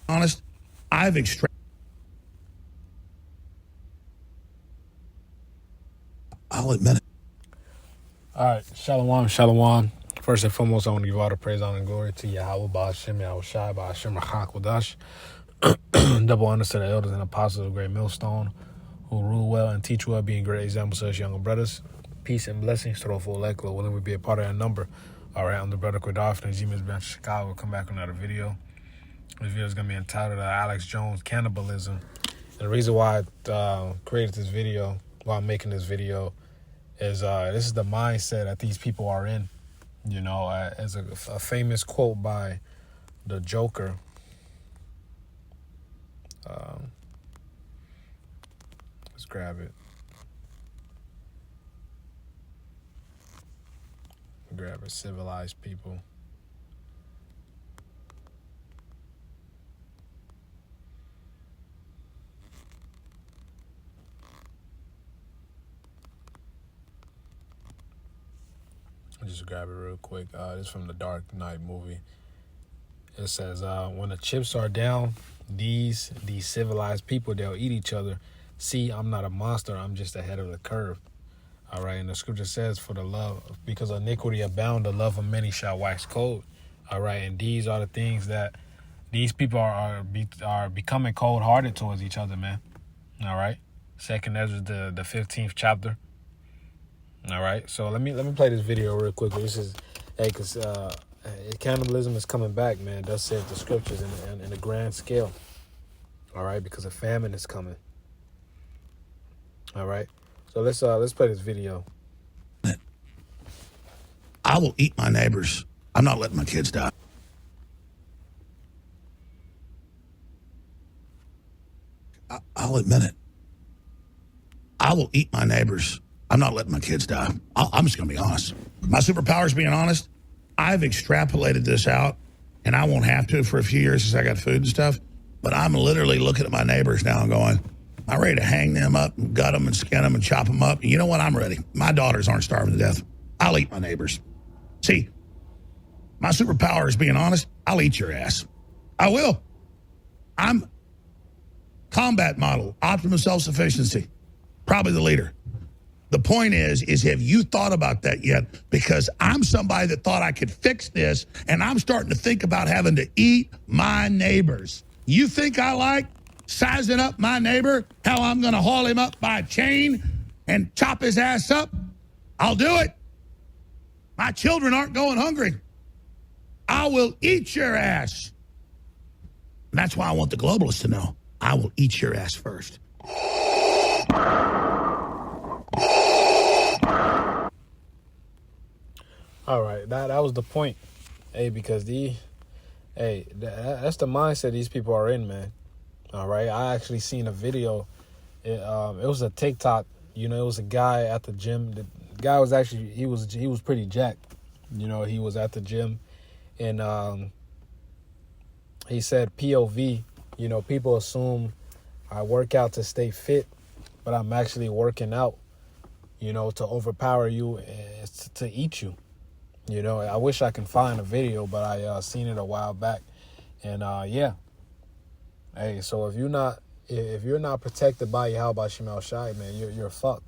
honest, I've extracted. I'll admit it. All right, shalom, shalom. First and foremost, I want to give all the praise, honor, and glory to Yahweh, Ba'ashem, Yahweh Shai, Ba'ashem, Rachakodash. Double honor to the elders and apostles of Great Millstone, who rule well and teach well, being great examples to us younger brothers. Peace and blessings to the full Ekla, willing we be a part of that number. All right, I'm the brother Quidar from the G-Miss Branch of Chicago. We'll come back with another video. This video is going to be entitled Alex Jones Cannibalism. And the reason why I created this video, why I'm making this video, is this is the mindset that these people are in. You know, as a famous quote by the Joker. Let's grab it. Grab it. Civilized people. I'll just grab it real quick. This is from the Dark Knight movie. It says, when the chips are down, these civilized people, they'll eat each other. See, I'm not a monster. I'm just ahead of the curve. All right. And the scripture says, for the love, because iniquity abound, the love of many shall wax cold. All right. And these are the things that these people are becoming cold-hearted towards each other, man. All right. Second Ezra, the 15th chapter. All right. So let me play this video real quick. This is, because cannibalism is coming back, man. Thus saith the scriptures in a grand scale. All right, because a famine is coming. All right, so let's play this video. I will eat my neighbors. I'm not letting my kids die. I'll admit it. I will eat my neighbors. I'm not letting my kids die. I'm just going to be honest. My superpower is being honest. I've extrapolated this out, and I won't have to for a few years since I got food and stuff, but I'm literally looking at my neighbors now and going, I'm ready to hang them up and gut them and skin them and chop them up. And you know what? I'm ready. My daughters aren't starving to death. I'll eat my neighbors. See, my superpower is being honest. I'll eat your ass. I will. I'm combat model, optimum self-sufficiency, probably the leader. The point is have you thought about that yet? Because I'm somebody that thought I could fix this, and I'm starting to think about having to eat my neighbors. You think I like sizing up my neighbor, how I'm going to haul him up by a chain and chop his ass up? I'll do it. My children aren't going hungry. I will eat your ass. And that's why I want the globalists to know. I will eat your ass first. All right, that was the point. Hey, because that's the mindset these people are in, man. All right, I actually seen a video. It was a TikTok. You know, it was a guy at the gym. The guy was actually he was pretty jacked. You know, he was at the gym, and he said POV. You know, people assume I work out to stay fit, but I'm actually working out, you know, to overpower you and to eat you. You know, I wish I can find a video, but I seen it a while back, and yeah. Hey, so if you're not protected by Yahweh Shemel Shai, man, you're fucked.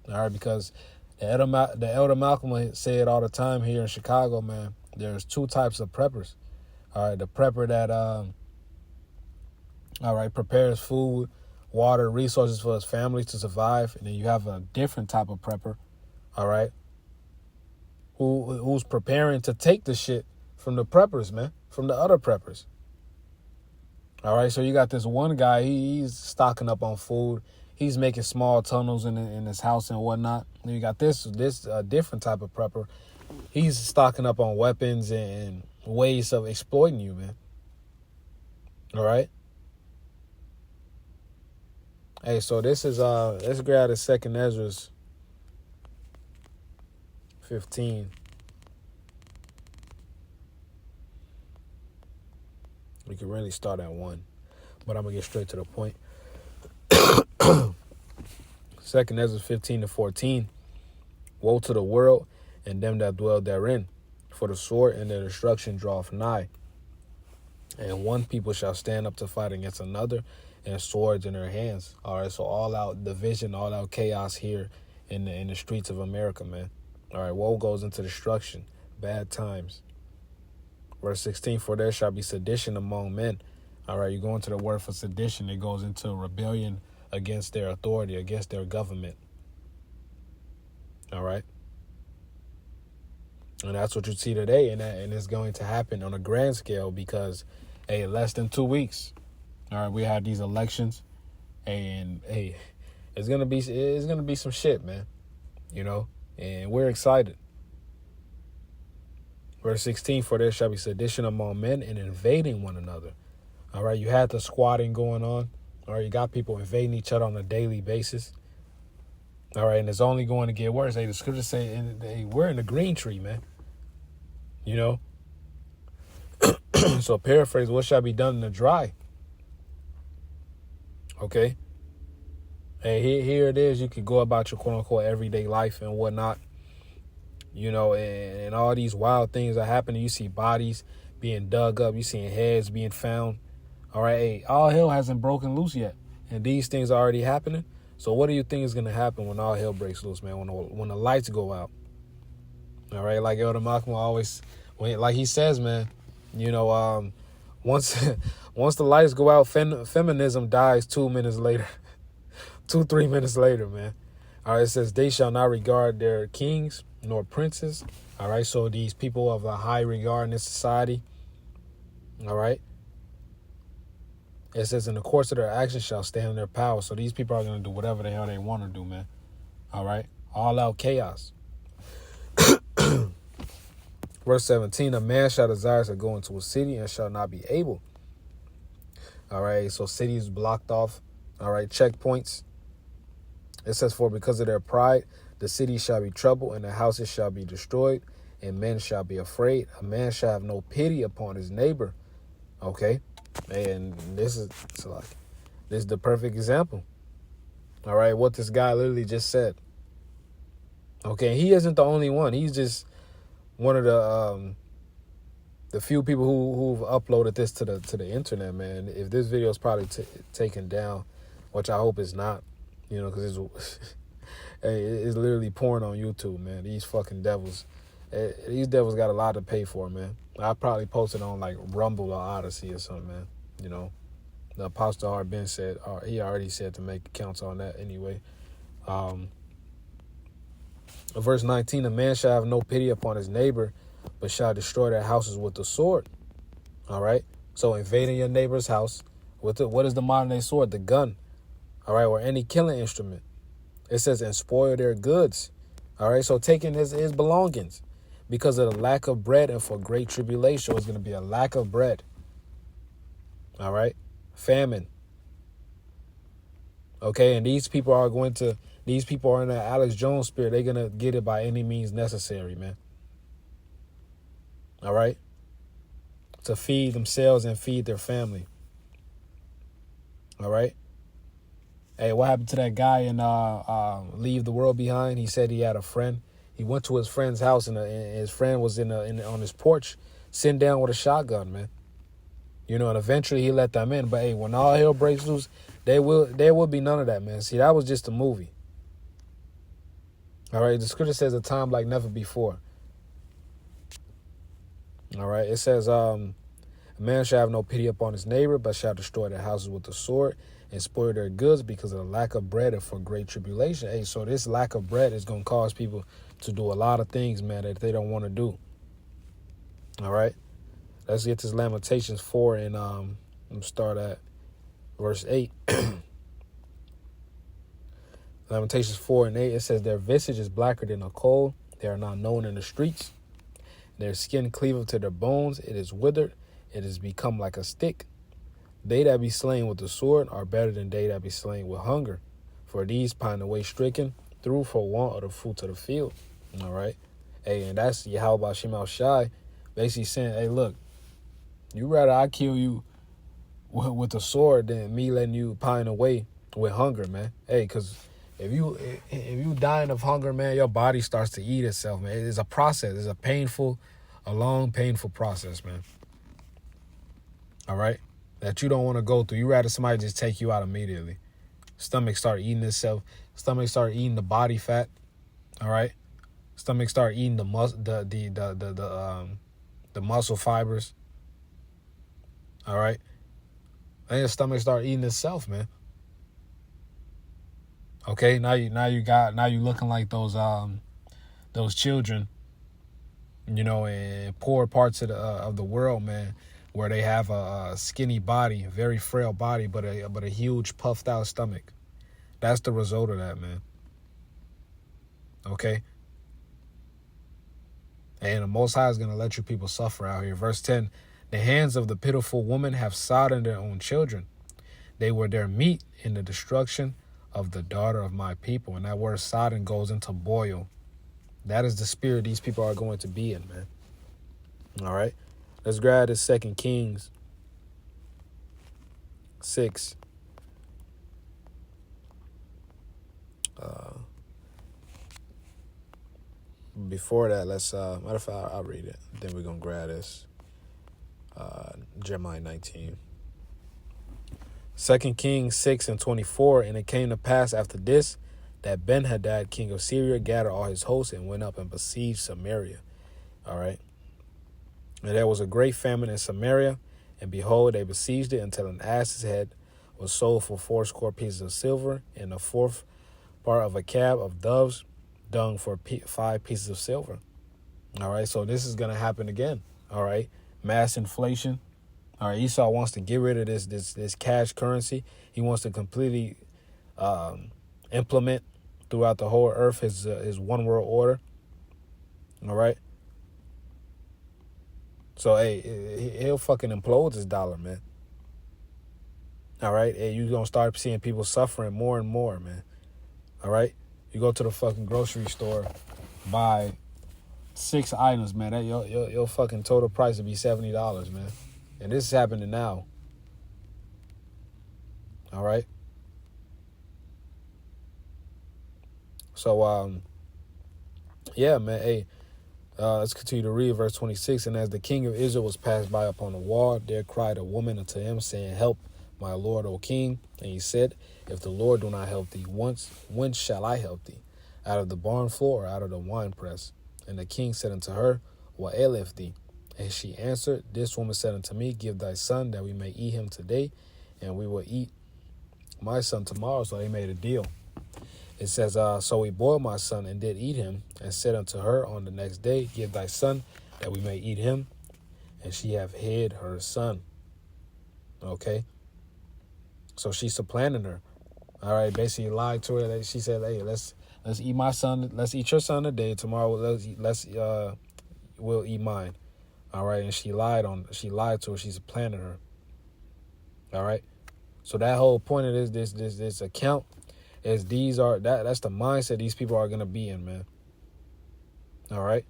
All right, because the elder Malcolm say it all the time here in Chicago, man. There's two types of preppers. All right, the prepper that prepares food, water, resources for his family to survive, and then you have a different type of prepper. All right. Who's preparing to take the shit from the preppers, man, from the other preppers. All right, so you got this one guy, he's stocking up on food. He's making small tunnels in his house and whatnot. And you got this different type of prepper. He's stocking up on weapons and ways of exploiting you, man. All right. Hey, so this is let's grab the Second Ezra's 15. We can really start at 1, but I'm gonna get straight to the point. Second Ezra 15-14. Woe to the world and them that dwell therein, for the sword and their destruction draweth nigh. And one people shall stand up to fight against another, and swords in their hands. All right, so all out division, all out chaos here in the streets of America, man. All right, woe goes into destruction, bad times. Verse 16, for there shall be sedition among men. All right, you go into the word for sedition, it goes into rebellion against their authority, against their government. All right. And that's what you see today, and it's going to happen on a grand scale because, hey, less than 2 weeks, all right, we have these elections, and hey, it's gonna be some shit, man, you know, and we're excited. Verse 16, for there shall be sedition among men and invading one another. All right, you had the squatting going on. All right, you got people invading each other on a daily basis. All right, and it's only going to get worse. Hey, the scriptures say we're in the green tree, man. You know? So paraphrase, what shall be done in the dry? Okay? Hey, here it is. You could go about your quote-unquote everyday life and whatnot. You know, and all these wild things are happening. You see bodies being dug up. You see heads being found. All right, hey, all hell hasn't broken loose yet. And these things are already happening. So what do you think is going to happen when all hell breaks loose, man? When the lights go out? All right, like Elder Malcolm always, like he says, man, you know, once the lights go out, feminism dies 2 minutes later. 3 minutes later, man. All right, it says, they shall not regard their kings nor princes. All right, so these people of a high regard in this society. All right. It says, in the course of their actions shall stand in their power. So these people are going to do whatever the hell they want to do, man. All right. All out chaos. Verse 17, a man shall desire to go into a city and shall not be able. All right. So cities blocked off. All right. Checkpoints. It says, for because of their pride, the city shall be troubled and the houses shall be destroyed and men shall be afraid. A man shall have no pity upon his neighbor. Okay. And this is the perfect example. All right, what this guy literally just said. Okay, he isn't the only one. He's just one of the few people who've uploaded this to the internet, man. If this video is probably taken down, which I hope it's not, you know, because it's literally porn on YouTube, man. These fucking devils. These devils got a lot to pay for, man. I probably posted on like Rumble or Odyssey or something, man. You know, the Apostle Harbin said, he already said to make accounts on that anyway. Verse 19, a man shall have no pity upon his neighbor, but shall destroy their houses with the sword. All right. So invading your neighbor's house with what is the modern day sword? The gun. All right. Or any killing instrument. It says, and spoil their goods. All right. So taking his belongings. Because of the lack of bread and for great tribulation, there's going to be a lack of bread. All right. Famine. Okay. And these people are in the Alex Jones spirit. They're going to get it by any means necessary, man. All right. To feed themselves and feed their family. All right. Hey, what happened to that guy in Leave the World Behind? He said he had a friend. He went to his friend's house and his friend was on his porch, sitting down with a shotgun, man. You know, and eventually he let them in. But hey, when all hell breaks loose, there will be none of that, man. See, that was just a movie. All right, the scripture says a time like never before. All right, it says, a man shall have no pity upon his neighbor, but shall destroy their houses with the sword and spoil their goods because of the lack of bread and for great tribulation. Hey, so this lack of bread is going to cause people to do a lot of things, man, that they don't want to do. All right. Let's get to Lamentations 4 and start at verse 8. Lamentations 4 and 8, it says, their visage is blacker than a coal. They are not known in the streets. Their skin cleaveth to their bones. It is withered. It is become like a stick. They that be slain with the sword are better than they that be slain with hunger. For these pine away stricken through for want of the fruits of the field. All right. Hey, and that's Yahweh Shemal Shai basically saying, hey, look, you rather I kill you with the sword than me letting you pine away with hunger, man. Hey, because if you dying of hunger, man, your body starts to eat itself, man. It's a process. It's a long, painful process, man. all right, that you don't want to go through. You rather somebody just take you out immediately. Stomach start eating itself. Stomach start eating the body fat, all right. Stomach start eating the muscle fibers, all right. And your stomach start eating itself, man. Okay, now you looking like those children, you know, in poor parts of the world, man, where they have a skinny body, a very frail body, but a huge puffed out stomach. That's the result of that, man. Okay. And the Most High is going to let you people suffer out here. Verse 10, the hands of the pitiful woman have sodden their own children. They were their meat in the destruction of the daughter of my people. And that word sodden goes into boil. That is the spirit these people are going to be in, man. All right. Let's grab this 2 Kings 6. Before that, let's matter of fact, I'll read it. Then we're gonna grab this. Jeremiah 19. 2 Kings 6:24, and it came to pass after this that Ben-Hadad, king of Syria, gathered all his hosts and went up and besieged Samaria. All right. And there was a great famine in Samaria, and behold, they besieged it until an ass's head was sold for 80 pieces of silver, and a fourth part of a cab of doves dung for 5 pieces of silver. All right, so this is gonna happen again. All right, mass inflation. All right, Esau wants to get rid of this cash currency. He wants to completely implement throughout the whole earth his one world order. All right. So hey, he'll fucking implode this dollar, man. All right, hey, you're gonna start seeing people suffering more and more, man. All right, you go to the fucking grocery store, buy 6 items, man. That your fucking total price would be $70, man. And this is happening now. All right. So yeah, man. Hey, let's continue to read verse 26. And as the king of Israel was passed by upon the wall, there cried a woman unto him, saying, Help, my lord, O king. And he said, If the Lord do not help thee once, whence shall I help thee? Out of the barn floor or out of the winepress? And the king said unto her, What aileth thee? And she answered, This woman said unto me, Give thy son, that we may eat him today, and we will eat my son tomorrow. So they made a deal. It says, So we boiled my son and did eat him, and said unto her on the next day, Give thy son, that we may eat him. And she have hid her son. Okay. So she supplanted her. All right. Basically lied to her. She said, Hey, let's eat my son. Let's eat your son today. Tomorrow, we'll eat mine. All right. And she lied to her. She supplanted her. All right. So that whole point of this account is that's the mindset these people are going to be in, man. All right.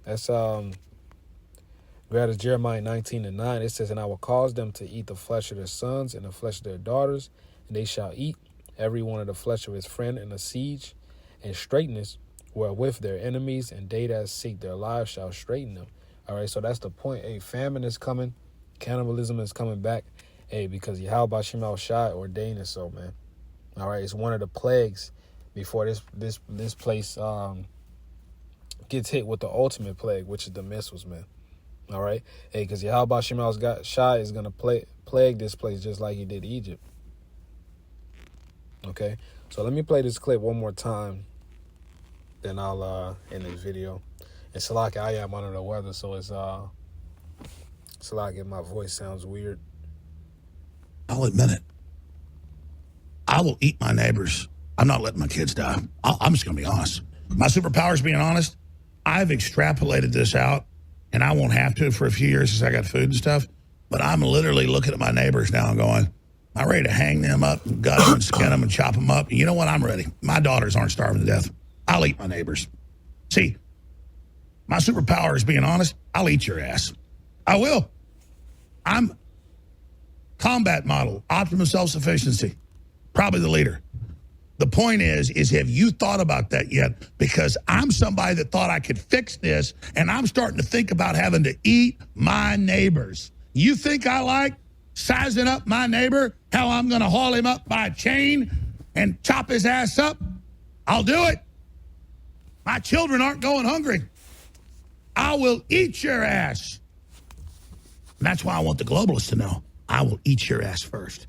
That's we had Jeremiah 19:9. It says, And I will cause them to eat the flesh of their sons and the flesh of their daughters, and they shall eat every one of the flesh of his friend in a siege and straightness, wherewith their enemies and they that seek their lives shall straighten them. All right, so that's the point. Hey, famine is coming. Cannibalism is coming back. Hey, because Yahweh Shemel Shai ordained it so, man. All right, it's one of the plagues before this place gets hit with the ultimate plague, which is the missiles, man. All right, hey, because Yahweh Shemel Shai is gonna plague this place just like he did Egypt. Okay, so let me play this clip one more time, then I'll end this video. And Salaki, I am under the weather, so it's Salaki, my voice sounds weird. I'll admit it. I will eat my neighbors. I'm not letting my kids die. I'm just going to be honest. My superpower is being honest. I've extrapolated this out, and I won't have to for a few years since I got food and stuff. But I'm literally looking at my neighbors now and going, I'm ready to hang them up and gut them and skin them and chop them up. You know what? I'm ready. My daughters aren't starving to death. I'll eat my neighbors. See, my superpower is being honest. I'll eat your ass. I will. I'm combat model, optimum self-sufficiency. Probably the leader. The point is have you thought about that yet? Because I'm somebody that thought I could fix this, and I'm starting to think about having to eat my neighbors. You think I like sizing up my neighbor, how I'm going to haul him up by a chain and chop his ass up? I'll do it. My children aren't going hungry. I will eat your ass. And that's why I want the globalists to know I will eat your ass first.